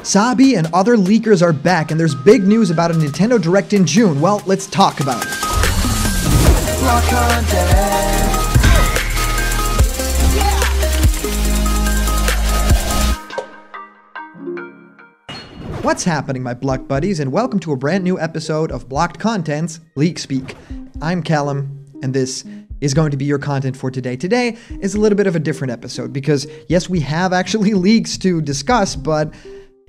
Sabi and other leakers are back, and there's big news about a Nintendo Direct in June. Well, let's talk about it. Block content. What's happening, my Block buddies, and welcome to a brand new episode of Blocked Content's Leak Speak. I'm Callum, and this is going to be your content for today. Today is a little bit of a different episode because, yes, we have actually leaks to discuss, but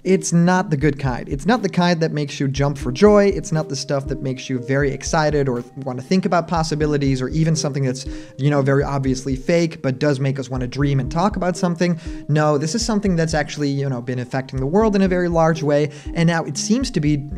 it's not the good kind. It's not the kind that makes you jump for joy. It's not the stuff that makes you very excited or want to think about possibilities, or even something that's, very obviously fake, but does make us want to dream and talk about something. No, this is something that's actually, been affecting the world in a very large way. And now it seems to be,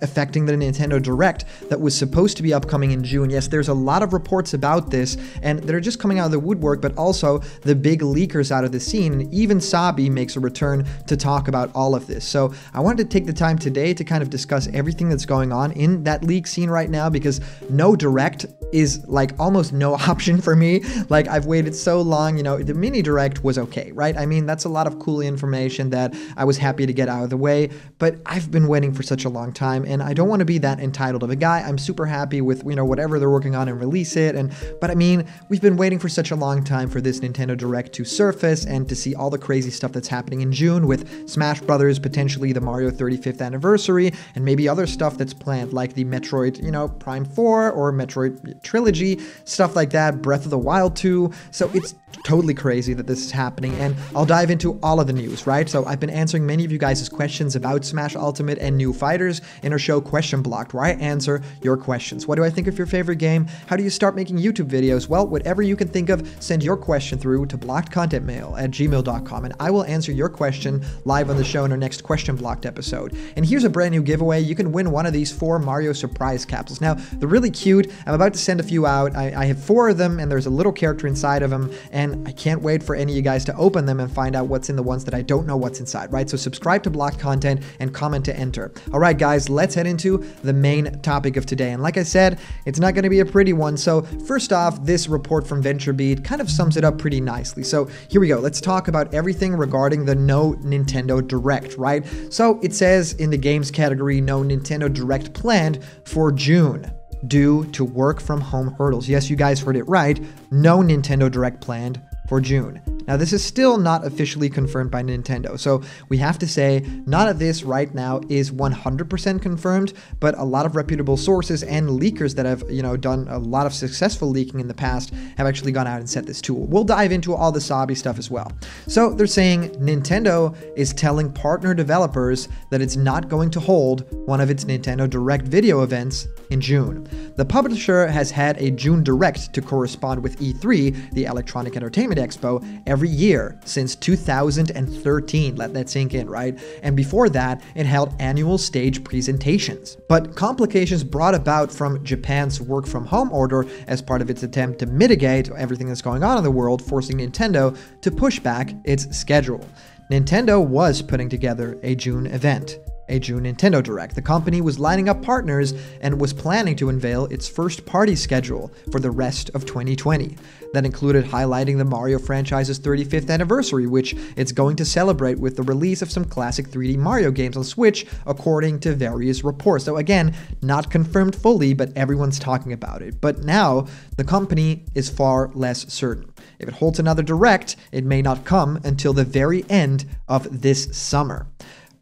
affecting the Nintendo Direct that was supposed to be upcoming in June. Yes, there's a lot of reports about this, and they're just coming out of the woodwork, but also the big leakers out of the scene. And even Sabi makes a return to talk about all of this. So I wanted to take the time today to kind of discuss everything that's going on in that leak scene right now, because no Direct is like almost no option for me. Like, I've waited so long, the mini Direct was okay, right? I mean, that's a lot of cool information that I was happy to get out of the way, but I've been waiting for such a long time, and I don't want to be that entitled of a guy. I'm super happy with, whatever they're working on and release it. But I mean, we've been waiting for such a long time for this Nintendo Direct to surface and to see all the crazy stuff that's happening in June with Smash Brothers, potentially the Mario 35th anniversary, and maybe other stuff that's planned, like the Metroid, Prime 4 or Metroid Trilogy, stuff like that, Breath of the Wild 2. So it's totally crazy that this is happening, and I'll dive into all of the news, right? So I've been answering many of you guys' questions about Smash Ultimate and new fighters in our show Question Blocked, where I answer your questions. What do I think of your favorite game? How do you start making YouTube videos? Well, whatever you can think of, send your question through to blockedcontentmail@gmail.com, and I will answer your question live on the show in our next Question Blocked episode. And here's a brand new giveaway. You can win one of these 4 Mario surprise capsules. Now, they're really cute. I'm about to send a few out. I have 4 of them, and there's a little character inside of them, and I can't wait for any of you guys to open them and find out what's in the ones that I don't know what's inside, right? So subscribe to Blocked Content and comment to enter. All right, guys, let's head into the main topic of today. And like I said, it's not going to be a pretty one. So first off, this report from VentureBeat kind of sums it up pretty nicely. So here we go. Let's talk about everything regarding the no Nintendo Direct, right? So it says in the games category, no Nintendo Direct planned for June due to work from home hurdles. Yes, you guys heard it right. No Nintendo Direct planned for June. Now, this is still not officially confirmed by Nintendo, so we have to say none of this right now is 100% confirmed, but a lot of reputable sources and leakers that have, done a lot of successful leaking in the past have actually gone out and said this too. We'll dive into all the Sabi stuff as well. So they're saying Nintendo is telling partner developers that it's not going to hold one of its Nintendo Direct video events in June. The publisher has had a June Direct to correspond with E3, the Electronic Entertainment Expo, every year since 2013. Let that sink in, right? And before that, it held annual stage presentations. But complications brought about from Japan's work from home order as part of its attempt to mitigate everything that's going on in the world, forcing Nintendo to push back its schedule. Nintendo was putting together a June event, a June Nintendo Direct. The company was lining up partners and was planning to unveil its first party schedule for the rest of 2020. That included highlighting the Mario franchise's 35th anniversary, which it's going to celebrate with the release of some classic 3D Mario games on Switch, according to various reports. So again, not confirmed fully, but everyone's talking about it. But now, the company is far less certain. If it holds another Direct, it may not come until the very end of this summer.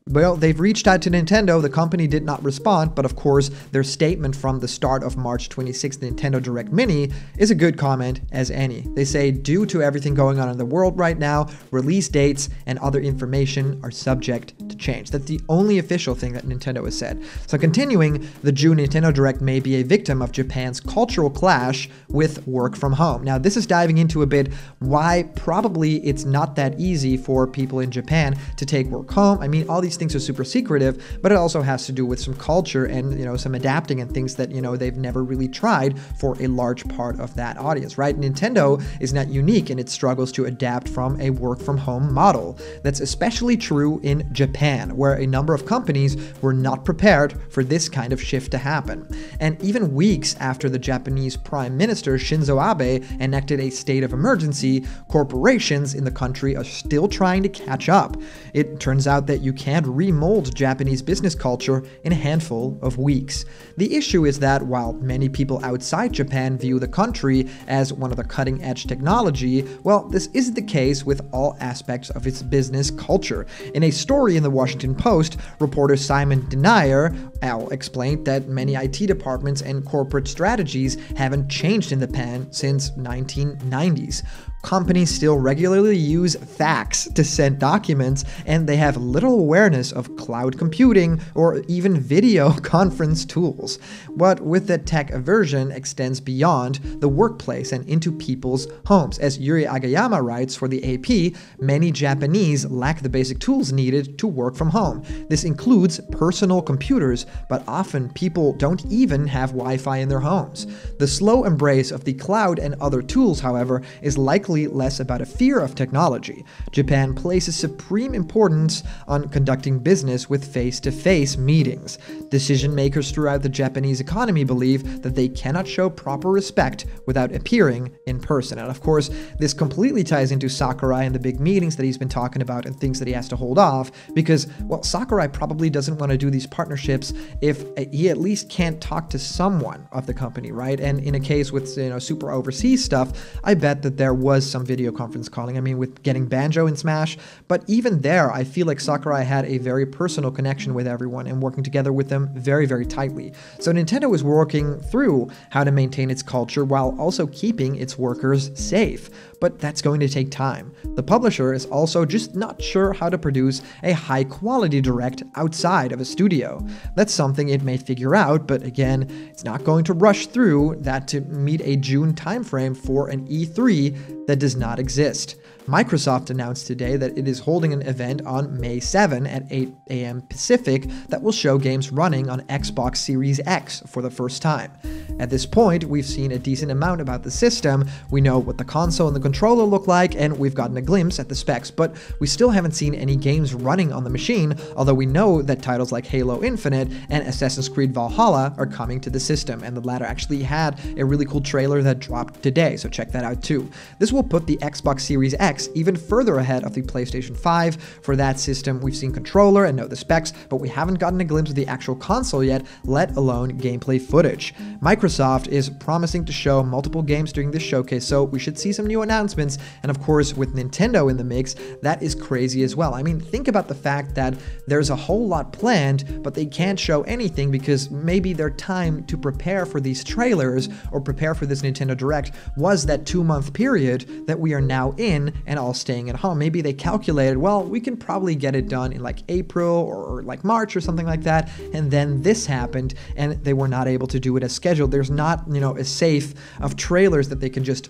Well, they've reached out to Nintendo. The company did not respond, but of course, their statement from the start of March 26th Nintendo Direct Mini is a good comment as any. They say, due to everything going on in the world right now, release dates and other information are subject to change. That's the only official thing that Nintendo has said. So continuing, the June Nintendo Direct may be a victim of Japan's cultural clash with work from home. Now, this is diving into a bit why probably it's not that easy for people in Japan to take work home. I mean, all these things are super secretive, but it also has to do with some culture and, some adapting and things that, they've never really tried for a large part of that audience, right? Nintendo is not unique in its struggles to adapt from a work from home model. That's especially true in Japan. Japan, where a number of companies were not prepared for this kind of shift to happen. And even weeks after the Japanese Prime Minister Shinzo Abe enacted a state of emergency, corporations in the country are still trying to catch up. It turns out that you can't remold Japanese business culture in a handful of weeks. The issue is that while many people outside Japan view the country as one of the cutting-edge technology, well, this isn't the case with all aspects of its business culture. In a story in the Washington Post, reporter Simon Denier explained that many IT departments and corporate strategies haven't changed in Japan since 1990s. Companies still regularly use fax to send documents, and they have little awareness of cloud computing or even video conference tools. But with the tech aversion extends beyond the workplace and into people's homes. As Yuri Agayama writes for the AP, many Japanese lack the basic tools needed to work from home. This includes personal computers, but often people don't even have Wi-Fi in their homes. The slow embrace of the cloud and other tools, however, is likely less about a fear of technology. Japan places supreme importance on conducting business with face-to-face meetings. Decision makers throughout the Japanese economy believe that they cannot show proper respect without appearing in person. And of course, this completely ties into Sakurai and the big meetings that he's been talking about and things that he has to hold off because, well, Sakurai probably doesn't want to do these partnerships if he at least can't talk to someone of the company, right? And in a case with, super overseas stuff, I bet that there was some video conference calling. I mean, with getting Banjo in Smash, but even there, I feel like Sakurai had a very personal connection with everyone and working together with them very, very tightly. So Nintendo is working through how to maintain its culture while also keeping its workers safe. But that's going to take time. The publisher is also just not sure how to produce a high-quality direct outside of a studio. That's something it may figure out, but again, it's not going to rush through that to meet a June timeframe for an E3 that does not exist. Microsoft announced today that it is holding an event on May 7 at 8 a.m. Pacific that will show games running on Xbox Series X for the first time. At this point, we've seen a decent amount about the system. We know what the console and the controller look like, and we've gotten a glimpse at the specs, but we still haven't seen any games running on the machine, although we know that titles like Halo Infinite and Assassin's Creed Valhalla are coming to the system, and the latter actually had a really cool trailer that dropped today, so check that out too. This will put the Xbox Series X even further ahead of the PlayStation 5. For that system, we've seen controller and know the specs, but we haven't gotten a glimpse of the actual console yet, let alone gameplay footage. Microsoft is promising to show multiple games during this showcase, so we should see some new announcements, and of course, with Nintendo in the mix, that is crazy as well. I mean, think about the fact that there's a whole lot planned, but they can't show anything because maybe their time to prepare for these trailers or prepare for this Nintendo Direct was that 2-month period that we are now in and all staying at home. Maybe they calculated, well, we can probably get it done in like April or like March or something like that, and then this happened and they were not able to do it as scheduled. There's not, a safe of trailers that they can just,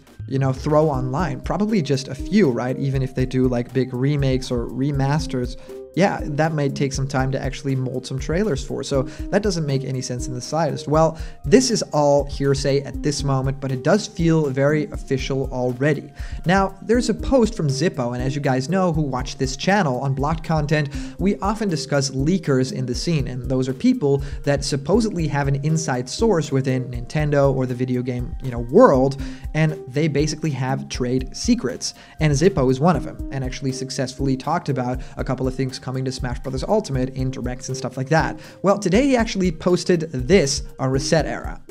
throw online. Probably just a few, right? Even if they do like big remakes or remasters, yeah, that might take some time to actually mold some trailers for. So that doesn't make any sense in the slightest. Well, this is all hearsay at this moment, but it does feel very official already. Now, there's a post from Zippo, and as you guys know who watch this channel on Blocked Content, we often discuss leakers in the scene, and those are people that supposedly have an inside source within Nintendo or the video game, world, and they basically have trade secrets. And Zippo is one of them, and actually successfully talked about a couple of things coming to Smash Bros. Ultimate in directs and stuff like that. Well, today he actually posted this on Reset Era.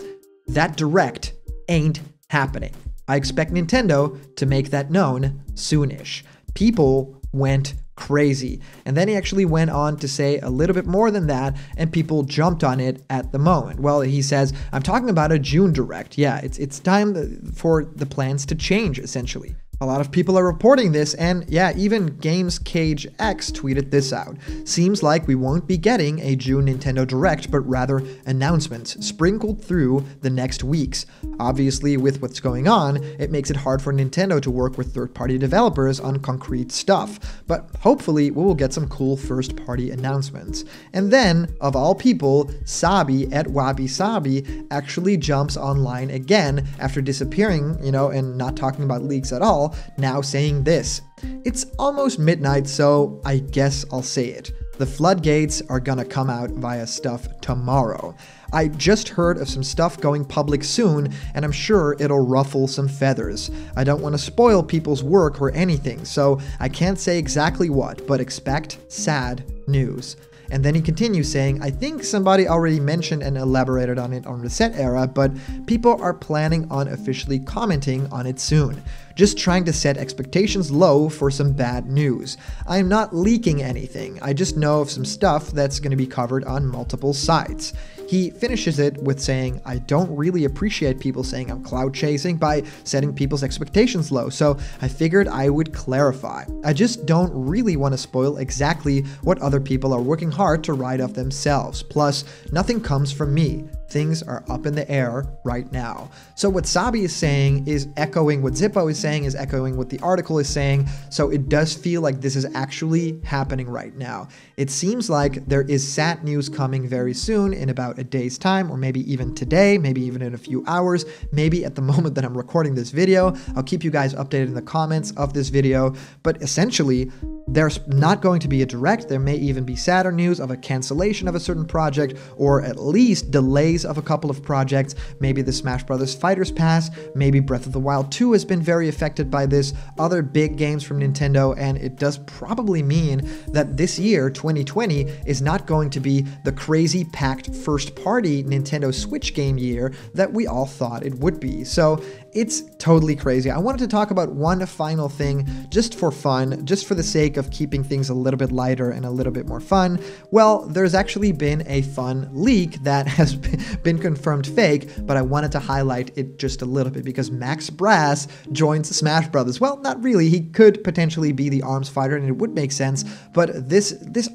That direct ain't happening. I expect Nintendo to make that known soonish. People went crazy. And then he actually went on to say a little bit more than that, and people jumped on it at the moment. Well, he says, I'm talking about a June Direct. Yeah, it's time for the plans to change, essentially. A lot of people are reporting this, and yeah, even Games Cage X tweeted this out. Seems like we won't be getting a June Nintendo Direct, but rather announcements sprinkled through the next weeks. Obviously, with what's going on, it makes it hard for Nintendo to work with third-party developers on concrete stuff, but hopefully we will get some cool first-party announcements. And then, of all people, Sabi at Wabi Sabi actually jumps online again after disappearing, and not talking about leaks at all, now saying this. It's almost midnight, so I guess I'll say it. the floodgates are gonna come out via stuff tomorrow. I just heard of some stuff going public soon, and I'm sure it'll ruffle some feathers. I don't want to spoil people's work or anything, so I can't say exactly what, but expect sad news. And then he continues saying, I think somebody already mentioned and elaborated on it on Reset Era, but people are planning on officially commenting on it soon. Just trying to set expectations low for some bad news. I am not leaking anything, I just know of some stuff that's going to be covered on multiple sites. He finishes it with saying, I don't really appreciate people saying I'm cloud chasing by setting people's expectations low, so I figured I would clarify. I just don't really want to spoil exactly what other people are working hard to write off themselves. Plus, nothing comes from me. Things are up in the air right now. So what Sabi is saying is echoing what Zippo is saying, is echoing what the article is saying. So it does feel like this is actually happening right now. It seems like there is sad news coming very soon, in about a day's time, or maybe even today, maybe even in a few hours, maybe at the moment that I'm recording this video. I'll keep you guys updated in the comments of this video, but essentially, there's not going to be a direct. There may even be sadder news of a cancellation of a certain project, or at least delays of a couple of projects. Maybe the Smash Bros. Fighters Pass, maybe Breath of the Wild 2 has been very affected by this, other big games from Nintendo, and it does probably mean that this year, 2020, is not going to be the crazy packed first-party Nintendo Switch game year that we all thought it would be. So it's totally crazy. I wanted to talk about one final thing just for fun, just for the sake of keeping things a little bit lighter and a little bit more fun. Well, there's actually been a fun leak that has been confirmed fake, but I wanted to highlight it just a little bit because Max Brass joins Smash Brothers. Well, not really. He could potentially be the arms fighter, and it would make sense, but this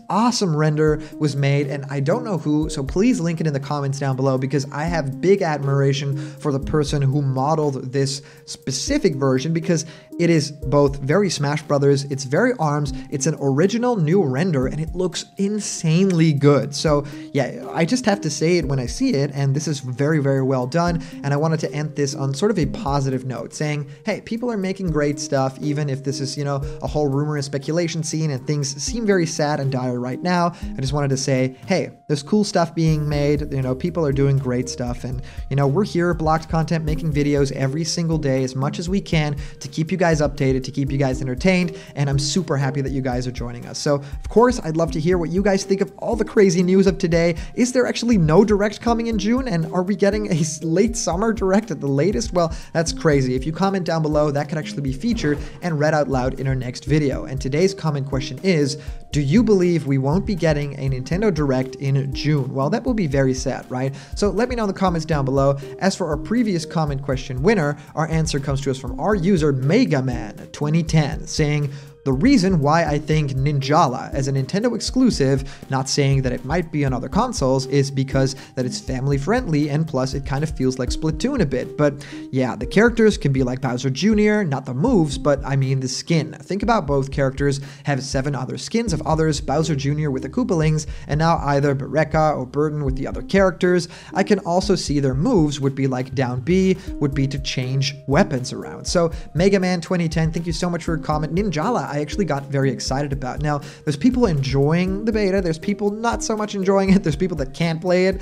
awesome render was made, and I don't know who, so please link it in the comments down below because I have big admiration for the person who modeled this specific version because it is both very Smash Brothers, it's very ARMS, it's an original new render, and it looks insanely good. So yeah, I just have to say it when I see it, and this is very, very well done, and I wanted to end this on sort of a positive note, saying, hey, people are making great stuff, even if this is, you know, a whole rumor and speculation scene, and things seem very sad and dire right now. I just wanted to say, hey, there's cool stuff being made, you know, people are doing great stuff, and, you know, we're here, Blocked Content, making videos every single day as much as we can to keep you guys updated, to keep you guys entertained, and I'm super happy that you guys are joining us. So, of course, I'd love to hear what you guys think of all the crazy news of today. Is there actually no direct coming in June, and are we getting a late summer direct at the latest? Well, that's crazy. If you comment down below, that could actually be featured and read out loud in our next video. And today's comment question is, do you believe we won't be getting a Nintendo Direct in June? Well, that will be very sad, right? So let me know in the comments down below. As for our previous comment question winner, our answer comes to us from our user Megaman2010 saying, the reason why I think Ninjala as a Nintendo exclusive, not saying that it might be on other consoles, is because that it's family friendly and plus it kind of feels like Splatoon a bit. But yeah, the characters can be like Bowser Jr., not the moves, but I mean the skin. Think about both characters have 7 other skins of others, Bowser Jr. with the Koopalings, and now either Bereka or Burden with the other characters. I can also see their moves would be like down B, would be to change weapons around. So Megaman2010, thank you so much for your comment. Ninjala, I actually got very excited about. Now, there's people enjoying the beta, there's people not so much enjoying it, there's people that can't play it,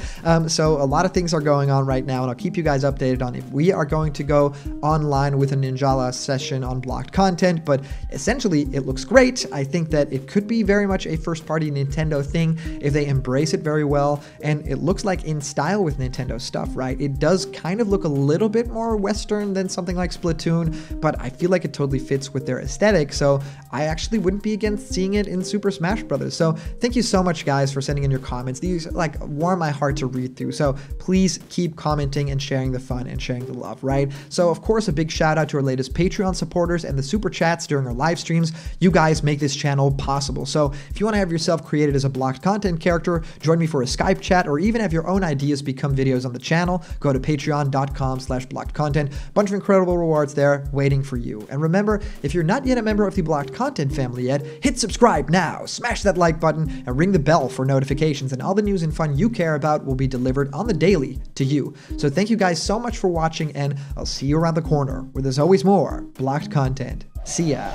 so a lot of things are going on right now, and I'll keep you guys updated on if we are going to go online with a Ninjala session on Blocked Content, but essentially, it looks great. I think that it could be very much a first-party Nintendo thing if they embrace it very well, and it looks like in style with Nintendo stuff, right? It does kind of look a little bit more Western than something like Splatoon, but I feel like it totally fits with their aesthetic, so I actually wouldn't be against seeing it in Super Smash Bros. So thank you so much, guys, for sending in your comments. These like warm my heart to read through. So please keep commenting and sharing the fun and sharing the love, right? So of course, a big shout out to our latest Patreon supporters and the super chats during our live streams. You guys make this channel possible. So if you want to have yourself created as a Blocked Content character, join me for a Skype chat, or even have your own ideas become videos on the channel, go to patreon.com/blockedcontent. Bunch of incredible rewards there waiting for you. And remember, if you're not yet a member of the Blocked Content family yet, hit subscribe now, smash that like button, and ring the bell for notifications, and all the news and fun you care about will be delivered on the daily to you. So thank you guys so much for watching, and I'll see you around the corner where there's always more Blocked Content. See ya.